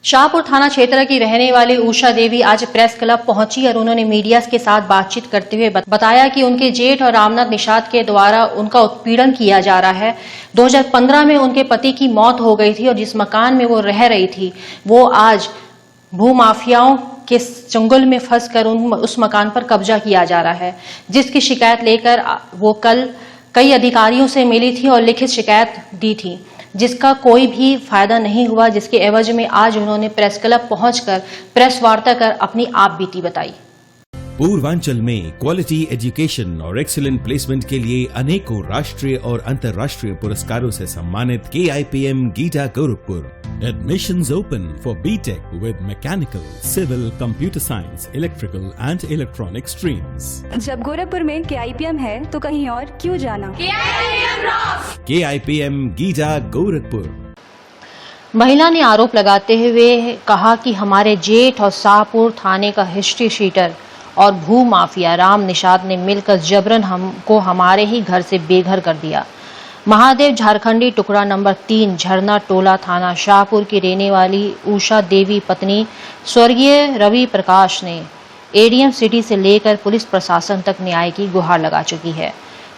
शाहपुर थाना क्षेत्र की रहने वाली उषा देवी आज प्रेस क्लब पहुंची और उन्होंने मीडिया के साथ बातचीत करते हुए बताया कि उनके जेठ और रामनाथ निषाद के द्वारा उनका उत्पीड़न किया जा रहा है। 2015 में उनके पति की मौत हो गई थी और जिस मकान में वो रह रही थी वो आज भूमाफियाओं के चंगुल में फंसकर उस मकान पर कब्जा किया जा रहा है, जिसकी शिकायत लेकर वो कल कई अधिकारियों से मिली थी और लिखित शिकायत दी थी, जिसका कोई भी फायदा नहीं हुआ। जिसके एवज में आज उन्होंने प्रेस क्लब पहुंचकर प्रेस वार्ता कर अपनी आप बीती बताई। पूर्वांचल में क्वालिटी एजुकेशन और एक्सीलेंट प्लेसमेंट के लिए अनेकों राष्ट्रीय और अंतर्राष्ट्रीय पुरस्कारों से सम्मानित KIPM गीटा Gorakhpur. Admissions open for BTech with mechanical, civil, computer science, electrical and electronic streams. जब गोरखपुर में KIPM है तो कहीं और क्यों जाना। KIPM गीटा गोरखपुर। महिला ने आरोप लगाते हुए कहा कि हमारे जेठ और शाहपुर थाने का हिस्ट्री शीटर और भू माफिया राम निषाद ने मिलकर जबरन हमको हमारे ही घर से बेघर कर दिया। महादेव झारखंडी टुकड़ा नंबर 3 झरना टोला थाना शाहपुर की रहने वाली उषा देवी पत्नी स्वर्गीय रवि प्रकाश ने ADM सिटी से लेकर पुलिस प्रशासन तक न्याय की गुहार लगा चुकी है।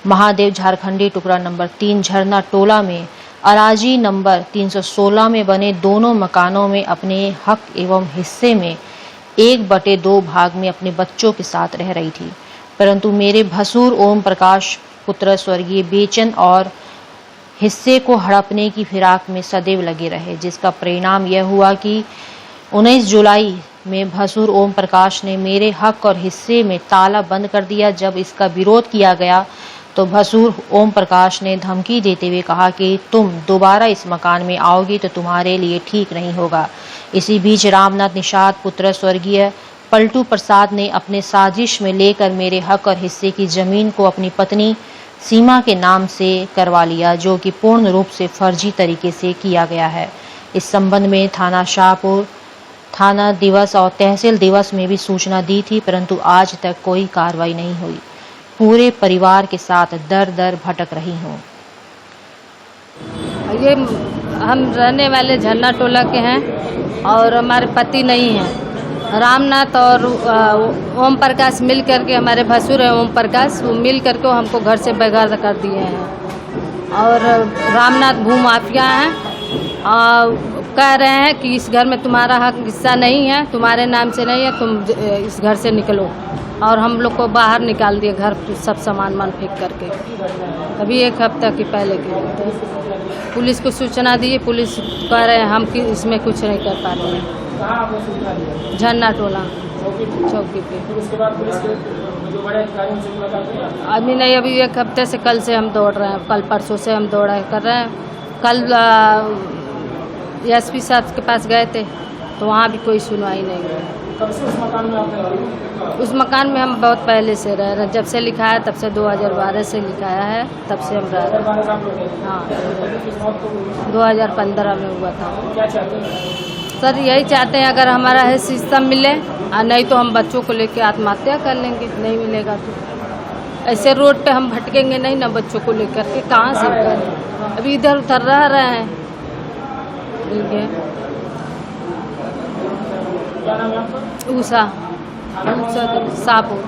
महादेव झारखंडी टुकड़ा नंबर 3 झरना टोला में अराजी नंबर 316 में बने दोनों मकानों में अपने हक एवं हिस्से में 1/2 भाग में अपने बच्चों के साथ रह रही थी, परंतु मेरे भसुर ओम प्रकाश पुत्र स्वर्गीय बेचन और हिस्से को हड़पने की फिराक में सदैव लगे रहे, जिसका परिणाम यह हुआ कि 19 जुलाई में भसुर ओम प्रकाश ने मेरे हक और हिस्से में ताला बंद कर दिया। जब इसका विरोध किया गया तो भसुर ओम प्रकाश ने धमकी देते हुए कहा कि तुम दोबारा इस मकान में आओगी तो तुम्हारे लिए ठीक नहीं होगा। इसी बीच रामनाथ निषाद पुत्र स्वर्गीय पलटू प्रसाद ने अपने साजिश में लेकर मेरे हक और हिस्से की जमीन को अपनी पत्नी सीमा के नाम से करवा लिया, जो कि पूर्ण रूप से फर्जी तरीके से किया गया है। इस संबंध में थाना शाहपुर थाना दिवस और तहसील दिवस में भी सूचना दी थी, परंतु आज तक कोई कार्रवाई नहीं हुई। पूरे परिवार के साथ दर दर भटक रही हूँ। ये हम रहने वाले झरना टोला के हैं और हमारे पति नहीं हैं। रामनाथ और ओम प्रकाश मिल करके, हमारे भसुर हैं ओम प्रकाश, वो मिल करके हमको घर से बेघर कर दिए हैं। और रामनाथ भू माफिया हैं और कह रहे हैं कि इस घर में तुम्हारा हक हिस्सा नहीं है, तुम्हारे नाम से नहीं है, तुम इस घर से निकलो। और हम लोग को बाहर निकाल दिए, घर सब सामान मान फेंक करके। अभी 1 हफ्ता की पहले की पुलिस को सूचना दी, पुलिस कह रहे हैं हम कि इसमें कुछ नहीं कर पा रहे हैं। झरना टोला चौकी पे अभी नहीं, अभी 1 हफ्ते से कल से हम दौड़ रहे हैं, कल परसों से हम दौड़ा कर रहे हैं। कल SP साहब के पास गए थे तो वहाँ भी कोई सुनवाई नहीं हुई। उस मकान में हम बहुत पहले से रह रहे हैं, जब से लिखा है तब से 2012 से लिखाया है, तब से हम रह रहे हैं। हाँ, 2015 में हुआ था। सर यही चाहते हैं अगर हमारा है सिस्टम मिले, नहीं तो हम बच्चों को लेके आत्महत्या कर लेंगे। नहीं मिलेगा तो ऐसे रोड पे हम भटकेंगे नहीं ना, बच्चों को लेकर के कहाँ से करें। अभी इधर उधर रह रहे हैं। उषा शाहपुर।